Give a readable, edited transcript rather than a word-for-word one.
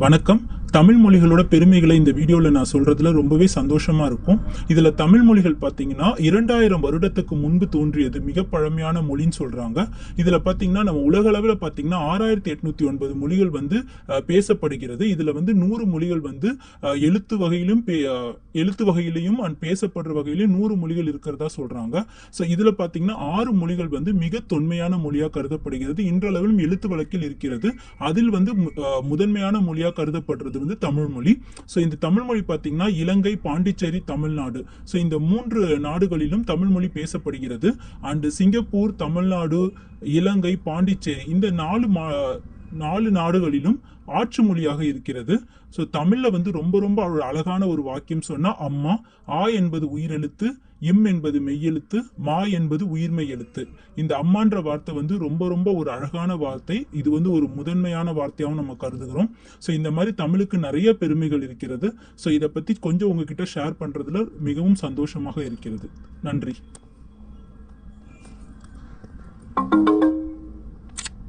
வணக்கம். தமிழ் மொழிகளோட பெருமைகளை இந்த வீடியோவில் நான் சொல்றதுல ரொம்பவே சந்தோஷமா இருக்கும். இதில் தமிழ் மொழிகள் பார்த்தீங்கன்னா 2000 வருடத்துக்கு முன்பு தோன்றியது, மிக பழமையான மொழின்னு சொல்றாங்க. இதில் பார்த்தீங்கன்னா நம்ம உலக அளவில் பார்த்தீங்கன்னா 6809 மொழிகள் பேசப்படுகிறது. இதில் 100 மொழிகள் எழுத்து வகையிலும் எழுத்து வகையிலையும் பேசப்படுற வகையிலும் 100 மொழிகள் இருக்கிறதா சொல்றாங்க. ஸோ இதில் பார்த்தீங்கன்னா 6 மொழிகள் மிக தொன்மையான மொழியாக கருதப்படுகிறது. இன்றளவிலும் எழுத்து வழக்கில் இருக்கிறது. அதில் முதன்மையான மொழியாக கருதப்படுறது தமிழ் மொழி. ஸோ இந்த தமிழ் மொழி பார்த்தீங்கன்னா இலங்கை, பாண்டிச்சேரி, தமிழ்நாடு, ஸோ இந்த 3 நாடுகளிலும் தமிழ் மொழி பேசப்படுகிறது. அண்ட் சிங்கப்பூர், தமிழ்நாடு, இலங்கை, பாண்டிச்சேரி இந்த 4 நாடுகளிலும் ஆட்சி மொழியாக இருக்கிறது. ஸோ தமிழில் ரொம்ப ரொம்ப அழகான ஒரு வாக்கியம் சொன்னா, அம்மா. ஆ என்பது உயிரெழுத்து, இம் என்பது மெய்யெழுத்து, மா என்பது உயிர்மெய் எழுத்து. இந்த அம்மான்ற வார்த்தை ரொம்ப ரொம்ப ஒரு அழகான வார்த்தை. இது ஒரு முதன்மையான வார்த்தையாகவும் நம்ம கருதுகிறோம். ஸோ இந்த மாதிரி தமிழுக்கு நிறைய பெருமைகள் இருக்கிறது. ஸோ இதை பற்றி கொஞ்சம் உங்ககிட்ட ஷேர் பண்ணுறதுல மிகவும் சந்தோஷமாக இருக்கிறது. நன்றி.